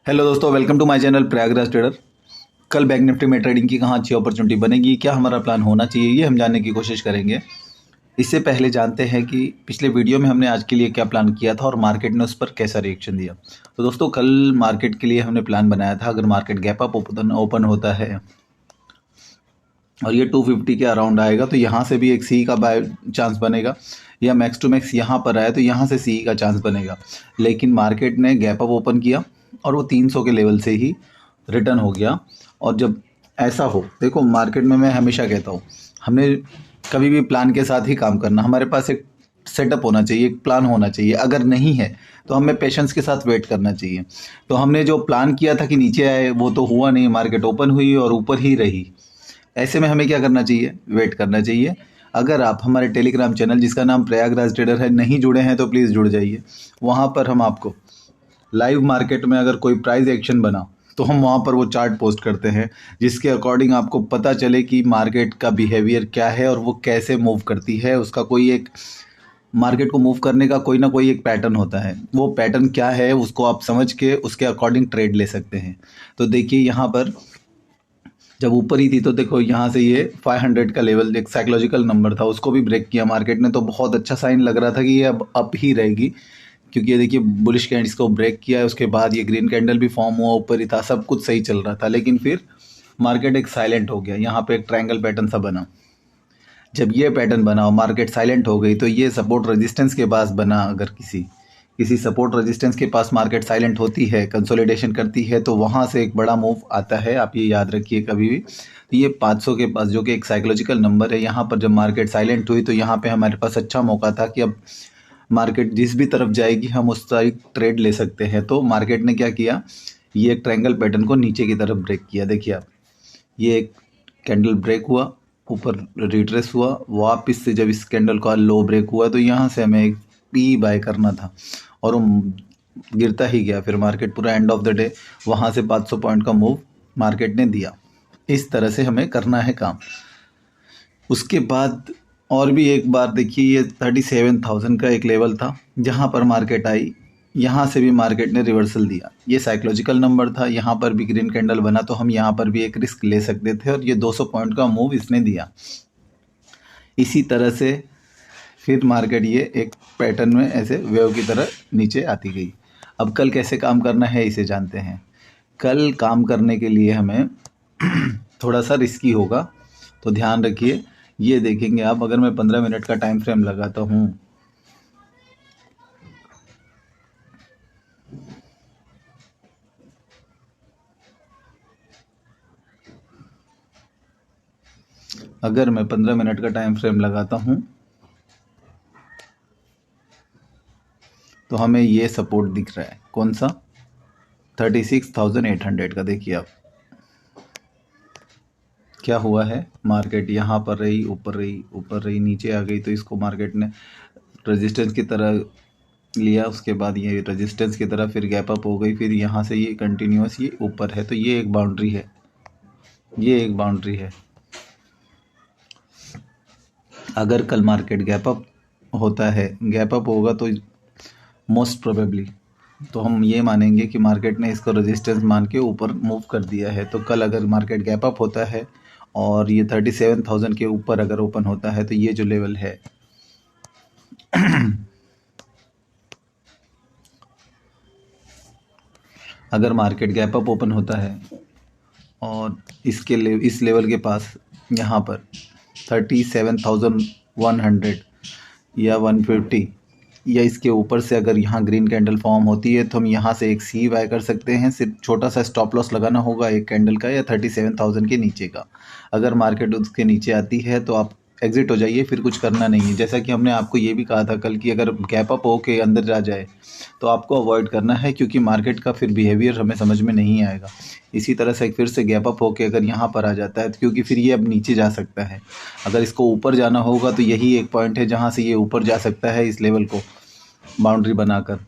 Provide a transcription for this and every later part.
Hello दोस्तों, welcome to my channel Prayagraj trader. कल bank Nifty में ट्रेडिंग की कहाँ अच्छी अपॉर्चुनिटी बनेगी, क्या हमारा प्लान होना चाहिए, ये हम जानने की कोशिश करेंगे। इससे पहले जानते हैं कि पिछले वीडियो में हमने आज के लिए क्या प्लान किया था और मार्केट ने उस पर कैसा रिएक्शन दिया। तो दोस्तों, कल मार्केट के लिए हमने प्लान बनाया था, अगर मार्केट गैप अप ओपन होता है और ये 250 के अराउंड आएगा तो यहाँ से भी एक सी का बाय चांस बनेगा, या मैक्स टू मैक्स यहाँ पर आए तो यहाँ से सी का चांस बनेगा। लेकिन मार्केट ने गैप अप ओपन किया और वो 300 के लेवल से ही रिटर्न हो गया। और जब ऐसा हो, देखो मार्केट में मैं हमेशा कहता हूँ, हमने कभी भी प्लान के साथ ही काम करना। हमारे पास एक सेटअप होना चाहिए, एक प्लान होना चाहिए। अगर नहीं है तो हमें पेशेंस के साथ वेट करना चाहिए। तो हमने जो प्लान किया था कि नीचे आए, वो तो हुआ नहीं, मार्केट ओपन हुई और ऊपर ही रही। ऐसे में हमें क्या करना चाहिए? वेट करना चाहिए। अगर आप हमारे टेलीग्राम चैनल जिसका नाम प्रयागराज ट्रेडर है नहीं जुड़े हैं तो प्लीज़ जुड़ जाइए। वहाँ पर हम आपको लाइव मार्केट में अगर कोई प्राइस एक्शन बना तो हम वहाँ पर वो चार्ट पोस्ट करते हैं, जिसके अकॉर्डिंग आपको पता चले कि मार्केट का बिहेवियर क्या है और वो कैसे मूव करती है। उसका कोई एक मार्केट को मूव करने का कोई ना कोई एक पैटर्न होता है। वो पैटर्न क्या है उसको आप समझ के उसके अकॉर्डिंग ट्रेड ले सकते हैं। तो देखिए, यहाँ पर जब ऊपर ही थी तो देखो यहाँ से ये 500 का लेवल एक साइकोलॉजिकल नंबर था, उसको भी ब्रेक किया मार्केट ने। तो बहुत अच्छा साइन लग रहा था कि ये अब अप ही रहेगी, क्योंकि ये देखिए बुलिश कैंडल्स को ब्रेक किया है, उसके बाद ये ग्रीन कैंडल भी फॉर्म हुआ, ऊपर ही था, सब कुछ सही चल रहा था। लेकिन फिर मार्केट एक साइलेंट हो गया, यहाँ पे एक ट्रायंगल पैटर्न सा बना। जब ये पैटर्न बना और मार्केट साइलेंट हो गई तो ये सपोर्ट रेजिस्टेंस के पास बना। अगर किसी सपोर्ट रेजिस्टेंस के पास मार्केट साइलेंट होती है, कंसोलिडेशन करती है, तो वहाँ से एक बड़ा मूव आता है। आप ये याद रखिए कभी भी। तो ये 500 के पास जो कि एक साइकोलॉजिकल नंबर है, यहाँ पर जब मार्केट साइलेंट हुई तो यहाँ पे हमारे पास अच्छा मौका था कि अब मार्केट जिस भी तरफ जाएगी हम उस साइड ट्रेड ले सकते हैं। तो मार्केट ने क्या किया, ये एक ट्रायंगल पैटर्न को नीचे की तरफ ब्रेक किया। देखिए आप, ये एक कैंडल ब्रेक हुआ, ऊपर रिट्रेस हुआ, वापस से जब इस कैंडल का लो ब्रेक हुआ तो यहाँ से हमें एक पी बाय करना था और वो गिरता ही गया। फिर मार्केट पूरा एंड ऑफ द डे वहाँ से 500 पॉइंट का मूव मार्केट ने दिया। इस तरह से हमें करना है काम। उसके बाद और भी एक बार देखिए, ये 37,000 का एक लेवल था जहाँ पर मार्केट आई, यहाँ से भी मार्केट ने रिवर्सल दिया। ये साइकोलॉजिकल नंबर था, यहाँ पर भी ग्रीन कैंडल बना तो हम यहाँ पर भी एक रिस्क ले सकते थे और ये 200 पॉइंट का मूव इसने दिया। इसी तरह से फिर मार्केट ये एक पैटर्न में ऐसे वेव की तरह नीचे आती गई। अब कल कैसे काम करना है इसे जानते हैं। कल काम करने के लिए हमें थोड़ा सा रिस्की होगा, तो ध्यान रखिए। ये देखेंगे आप, अगर मैं 15 मिनट का टाइम फ्रेम लगाता हूँ, अगर मैं 15 मिनट का टाइम फ्रेम लगाता हूँ तो हमें ये सपोर्ट दिख रहा है। कौन सा? 36,800 का। देखिए आप क्या हुआ है, मार्केट यहाँ पर रही, ऊपर रही, ऊपर रही, नीचे आ गई, तो इसको मार्केट ने रेजिस्टेंस की तरह लिया। उसके बाद ये रेजिस्टेंस की तरह फिर गैप अप हो गई, फिर यहाँ से ये कंटिन्यूस ये ऊपर है। तो ये एक बाउंड्री है, ये एक बाउंड्री है। अगर कल मार्केट गैप अप होता है, गैप अप होगा तो मोस्ट प्रोबेबली तो हम ये मानेंगे कि मार्केट ने इसको रेजिस्टेंस मान के ऊपर मूव कर दिया है। तो कल अगर मार्केट गैप अप होता है और ये 37,000 के ऊपर अगर ओपन होता है तो ये जो लेवल है अगर मार्केट गैप अप ओपन होता है और इस लेवल के पास यहाँ पर 37,100 या 150 या इसके ऊपर से अगर यहाँ ग्रीन कैंडल फॉर्म होती है तो हम यहाँ से एक सी बाय कर सकते हैं। सिर्फ छोटा सा स्टॉप लॉस लगाना होगा एक कैंडल का, या 37,000 के नीचे का। अगर मार्केट उसके नीचे आती है तो आप एग्जिट हो जाइए, फिर कुछ करना नहीं है। जैसा कि हमने आपको ये भी कहा था कल कि अगर गैप अप हो के अंदर जा जाए तो आपको अवॉइड करना है, क्योंकि मार्केट का फिर बिहेवियर हमें समझ में नहीं आएगा। इसी तरह से फिर से गैप अप होके अगर यहाँ पर आ जाता है तो क्योंकि फिर ये अब नीचे जा सकता है। अगर इसको ऊपर जाना होगा तो यही एक पॉइंट है जहाँ से ये ऊपर जा सकता है, इस लेवल को बाउंड्री बनाकर।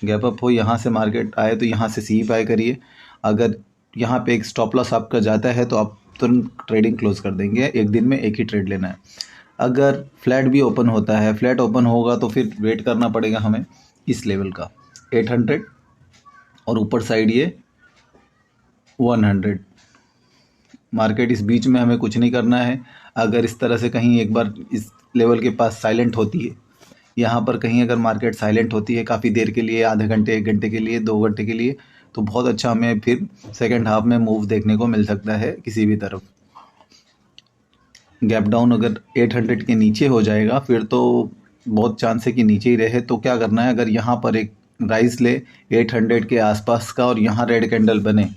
गैप अप हो, यहाँ से मार्केट आए तो यहाँ से सी बाय करिए। अगर यहाँ पे एक स्टॉप लॉस आपका जाता है तो आप तुरंत ट्रेडिंग क्लोज कर देंगे। एक दिन में एक ही ट्रेड लेना है। अगर फ्लैट भी ओपन होता है, फ्लैट ओपन होगा तो फिर वेट करना पड़ेगा हमें इस लेवल का 800 और ऊपर साइड ये 100। मार्केट इस बीच में हमें कुछ नहीं करना है। अगर इस तरह से कहीं एक बार इस लेवल के पास साइलेंट होती है, यहाँ पर कहीं अगर मार्केट साइलेंट होती है काफ़ी देर के लिए, आधे घंटे, 1 घंटे के लिए, 2 घंटे के लिए, तो बहुत अच्छा हमें फिर सेकंड हाफ में मूव देखने को मिल सकता है किसी भी तरफ। गैप डाउन अगर 800 के नीचे हो जाएगा फिर तो बहुत चांस है कि नीचे ही रहे। तो क्या करना है, अगर यहाँ पर एक राइज ले 800 के आसपास का और यहाँ रेड कैंडल बने,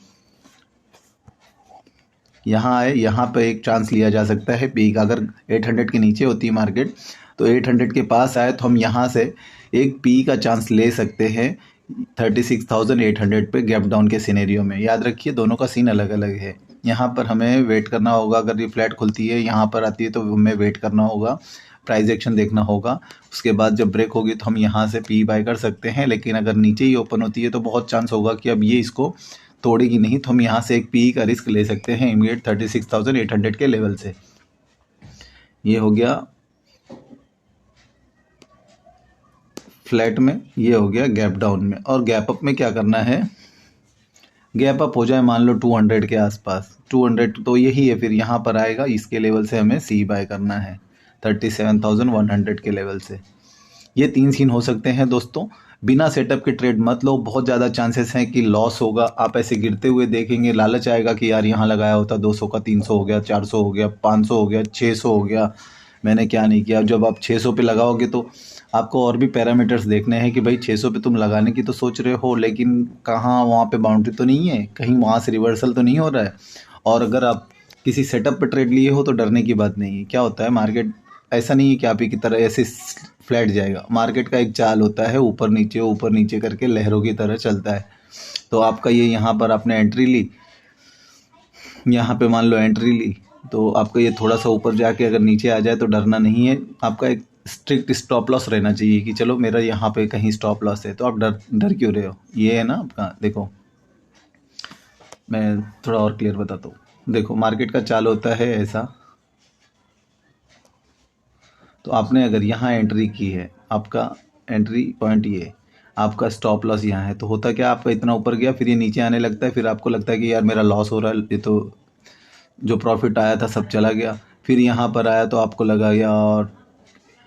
यहाँ आए, यहाँ पे एक चांस लिया जा सकता है पीक। अगर 800 के नीचे होती है मार्केट तो 800 के पास आए तो हम यहाँ से एक पी का चांस ले सकते हैं 36,800 पे गैप डाउन के सिनेरियो में। याद रखिए दोनों का सीन अलग अलग है। यहाँ पर हमें वेट करना होगा। अगर ये फ्लैट खुलती है यहाँ पर आती है तो हमें वेट करना होगा, प्राइस एक्शन देखना होगा। उसके बाद जब ब्रेक होगी तो हम यहाँ से पी बाय कर सकते हैं। लेकिन अगर नीचे ही ओपन होती है तो बहुत चांस होगा कि अब ये इसको तोड़ेगी नहीं, तो हम यहाँ से एक पी का रिस्क ले सकते हैं इमीडिएट 36,800 के लेवल से। ये हो गया फ्लैट में, ये हो गया गैप डाउन में। और गैप अप में क्या करना है, गैप अप हो जाए मान लो 200 के आसपास, 200 तो यही है, फिर यहाँ पर आएगा, इसके लेवल से हमें सी बाय करना है 37,100 के लेवल से। ये 3 सीन हो सकते हैं दोस्तों। बिना सेटअप के ट्रेड मत लो, बहुत ज़्यादा चांसेस हैं कि लॉस होगा। आप ऐसे गिरते हुए देखेंगे, लालच आएगा कि यार यहाँ लगाया होता 200 का 300 हो गया, 400 हो गया, 500 हो गया, 600 हो गया, मैंने क्या नहीं किया। जब आप 600 पे लगाओगे तो आपको और भी पैरामीटर्स देखने हैं कि भाई 600 पे तुम लगाने की तो सोच रहे हो, लेकिन कहाँ वहाँ पे बाउंड्री तो नहीं है, कहीं वहाँ से रिवर्सल तो नहीं हो रहा है। और अगर आप किसी सेटअप पे ट्रेड लिए हो तो डरने की बात नहीं है। क्या होता है, मार्केट ऐसा नहीं है कि आप ही की तरह ऐसे फ्लैट जाएगा। मार्केट का एक चाल होता है, ऊपर नीचे करके लहरों की तरह चलता है। तो आपका ये यहाँ पर आपने एंट्री ली, यहाँ पे मान लो एंट्री ली, तो आपका ये थोड़ा सा ऊपर जाके अगर नीचे आ जाए तो डरना नहीं है। आपका एक स्ट्रिक्ट स्टॉप लॉस रहना चाहिए कि चलो मेरा यहाँ पे कहीं स्टॉप लॉस है, तो आप डर क्यों रहे हो। ये है ना आपका, देखो मैं थोड़ा और क्लियर बताता हूँ। देखो मार्केट का चाल होता है ऐसा, तो आपने अगर यहाँ एंट्री की है, आपका एंट्री पॉइंट ये, आपका स्टॉप लॉस यहाँ है, तो होता क्या, आपका इतना ऊपर गया, फिर ये नीचे आने लगता है, फिर आपको लगता है कि यार मेरा लॉस हो रहा है, ये तो जो प्रॉफिट आया था सब चला गया। फिर यहाँ पर आया तो आपको लगा यार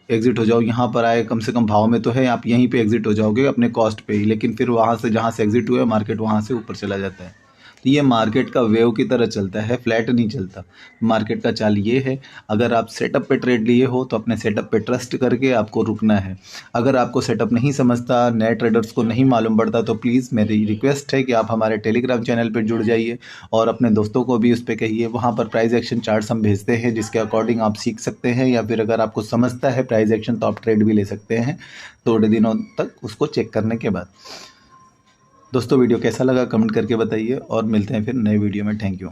एग्ज़िट हो जाओ। यहाँ पर आए, कम से कम भाव में तो है, आप यहीं पे एग्ज़िट हो जाओगे अपने कॉस्ट पे ही, लेकिन फिर वहाँ से जहाँ से एग्ज़िट हुआ मार्केट वहाँ से ऊपर चला जाता है। तो ये मार्केट का वेव की तरह चलता है, फ्लैट नहीं चलता। मार्केट का चाल ये है, अगर आप सेटअप पे ट्रेड लिए हो तो अपने सेटअप पे ट्रस्ट करके आपको रुकना है। अगर आपको सेटअप नहीं समझता, नए ट्रेडर्स को नहीं मालूम पड़ता, तो प्लीज़ मेरी रिक्वेस्ट है कि आप हमारे टेलीग्राम चैनल पर जुड़ जाइए और अपने दोस्तों को भी उस पर कहिए। वहाँ पर प्राइस एक्शन चार्ट्स हम भेजते हैं जिसके अकॉर्डिंग आप सीख सकते हैं, या फिर अगर आपको समझता है प्राइस एक्शन तो आप ट्रेड भी ले सकते हैं थोड़े दिनों तक उसको चेक करने के बाद। दोस्तों वीडियो कैसा लगा कमेंट करके बताइए और मिलते हैं फिर नए वीडियो में। Thank you.